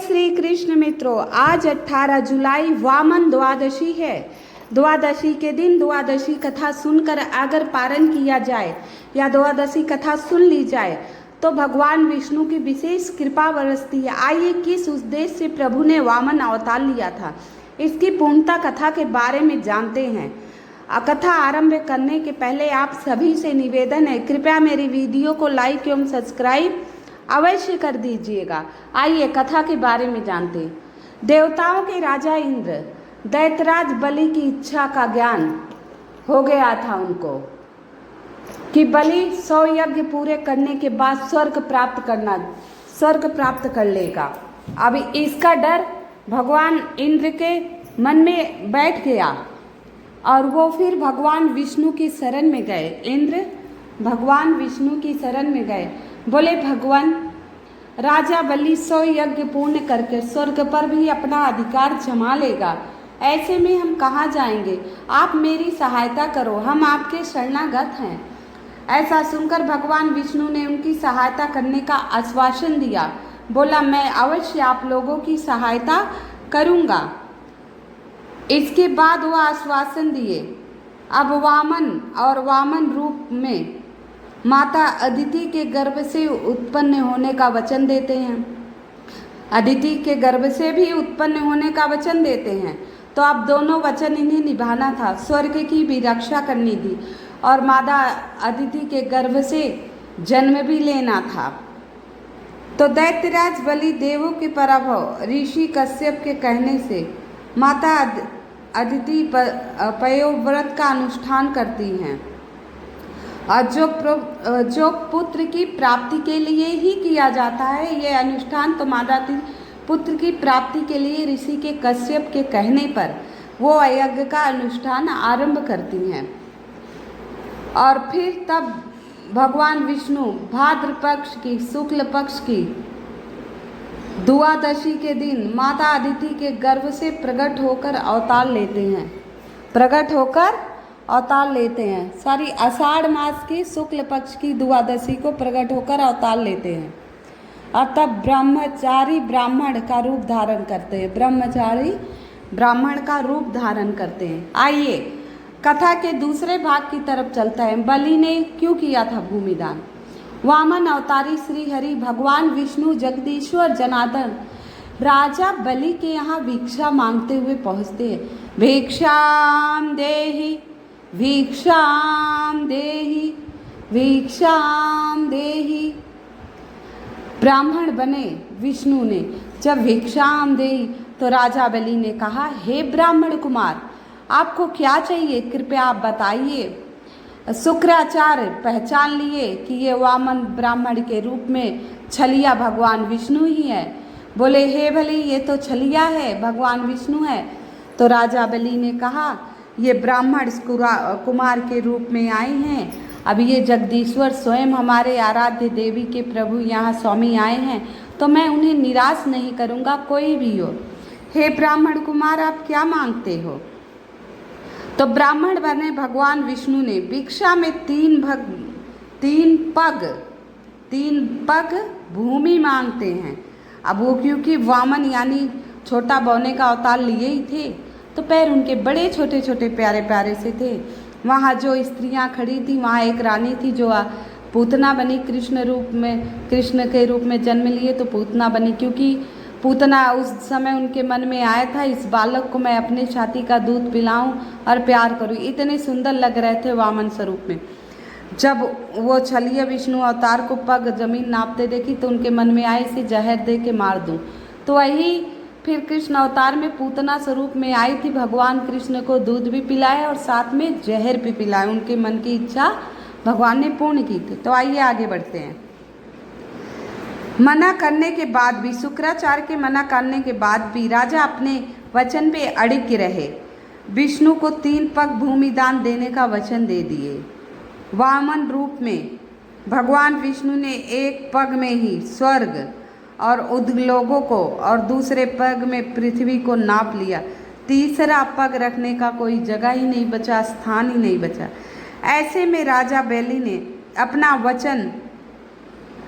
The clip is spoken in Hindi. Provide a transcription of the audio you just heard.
श्री कृष्ण मित्रों, आज 18 जुलाई वामन द्वादशी है। द्वादशी के दिन द्वादशी कथा सुनकर अगर पारण किया जाए या द्वादशी कथा सुन ली जाए तो भगवान विष्णु की विशेष कृपा बरसती है। आइए किस उद्देश्य से प्रभु ने वामन अवतार लिया था, इसकी पूर्णता कथा के बारे में जानते हैं। कथा आरंभ करने के पहले आप सभी से निवेदन है, कृपया मेरी वीडियो को लाइक एवं सब्सक्राइब अवश्य कर दीजिएगा। आइए कथा के बारे में जानते हैं। देवताओं के राजा इंद्र दैत्यराज बलि की इच्छा का ज्ञान हो गया था उनको कि बलि 100 यज्ञ पूरे करने के बाद स्वर्ग प्राप्त कर लेगा। अब इसका डर भगवान इंद्र के मन में बैठ गया और वो फिर भगवान विष्णु की शरण में गए। इंद्र भगवान विष्णु की शरण में गए, बोले भगवान, राजा बलि 100 यज्ञ पूर्ण करके स्वर्ग पर भी अपना अधिकार जमा लेगा, ऐसे में हम कहाँ जाएंगे? आप मेरी सहायता करो, हम आपके शरणागत हैं। ऐसा सुनकर भगवान विष्णु ने उनकी सहायता करने का आश्वासन दिया। बोला, मैं अवश्य आप लोगों की सहायता करूँगा। इसके बाद वह आश्वासन दिए। अब वामन रूप में माता अदिति के गर्भ से उत्पन्न होने का वचन देते हैं। अदिति के गर्भ से भी उत्पन्न होने का वचन देते हैं, तो अब दोनों वचन इन्हें निभाना था। स्वर्ग की भी रक्षा करनी थी और माता अदिति के गर्भ से जन्म भी लेना था। तो दैत्यराज बलि देवों के पराभव ऋषि कश्यप के कहने से माता अदिति पयोव्रत का अनुष्ठान करती हैं और जो पुत्र की प्राप्ति के लिए ही किया जाता है। ये अनुष्ठान तो माता पुत्र की प्राप्ति के लिए ऋषि के कश्यप के कहने पर वो यज्ञ का अनुष्ठान आरंभ करती हैं। और फिर तब भगवान विष्णु भाद्र पक्ष की शुक्ल पक्ष की द्वादशी के दिन माता अदिति के गर्भ से प्रकट होकर अवतार लेते हैं। सारी आषाढ़ मास की शुक्ल पक्ष की द्वादशी को प्रकट होकर अवतार लेते हैं और तब ब्रह्मचारी ब्राह्मण का रूप धारण करते हैं। आइए कथा के दूसरे भाग की तरफ चलता है। बलि ने क्यों किया था भूमिदान? वामन अवतारी श्री हरि भगवान विष्णु जगदीश्वर जनार्दन राजा बलि के यहाँ भिक्षा मांगते हुए पहुँचते हैं। भिक्षाम देहि भिक्षाम देहि भिक्षाम देहि। ब्राह्मण बने विष्णु ने जब भिक्षाम देहि तो राजा बलि ने कहा, हे ब्राह्मण कुमार, आपको क्या चाहिए, कृपया आप बताइए। शुक्राचार्य पहचान लिए कि ये वामन ब्राह्मण के रूप में छलिया भगवान विष्णु ही है। बोले, हे बलि, ये तो छलिया है, भगवान विष्णु है। तो राजा बलि ने कहा, ये ब्राह्मण कुमार के रूप में आए हैं। अब ये जगदीश्वर स्वयं हमारे आराध्य देवी के प्रभु यहाँ स्वामी आए हैं, तो मैं उन्हें निराश नहीं करूँगा, कोई भी हो। हे ब्राह्मण कुमार, आप क्या मांगते हो? तो ब्राह्मण बने भगवान विष्णु ने भिक्षा में तीन पग भूमि मांगते हैं। अब वो क्योंकि वामन यानी छोटा बौने का अवतार लिए ही थे, तो पैर उनके बड़े छोटे छोटे प्यारे प्यारे से थे। वहाँ जो स्त्रियाँ खड़ी थी, वहाँ एक रानी थी जो पूतना बनी, कृष्ण के रूप में जन्म लिए तो पूतना बनी, क्योंकि पूतना उस समय उनके मन में आया था, इस बालक को मैं अपने छाती का दूध पिलाऊं और प्यार करूं। इतने सुंदर लग रहे थे वामन स्वरूप में। जब वो छलिया विष्णु अवतार को पग जमीन नापते देखी तो उनके मन में आए, इसे जहर दे के मार दूं। तो वही फिर कृष्ण अवतार में पूतना स्वरूप में आई थी, भगवान कृष्ण को दूध भी पिलाया और साथ में जहर भी पिलाया। उनके मन की इच्छा भगवान ने पूर्ण की थी। तो आइए आगे बढ़ते हैं। मना करने के बाद भी, शुक्राचार्य के मना करने के बाद भी राजा अपने वचन पे अड़िग रहे। विष्णु को 3 पग भूमिदान देने का वचन दे दिए। वामन रूप में भगवान विष्णु ने एक पग में ही स्वर्ग और उद्लोकों को और दूसरे पग में पृथ्वी को नाप लिया। तीसरा पग रखने का कोई जगह ही नहीं बचा, स्थान ही नहीं बचा। ऐसे में राजा बलि ने अपना वचन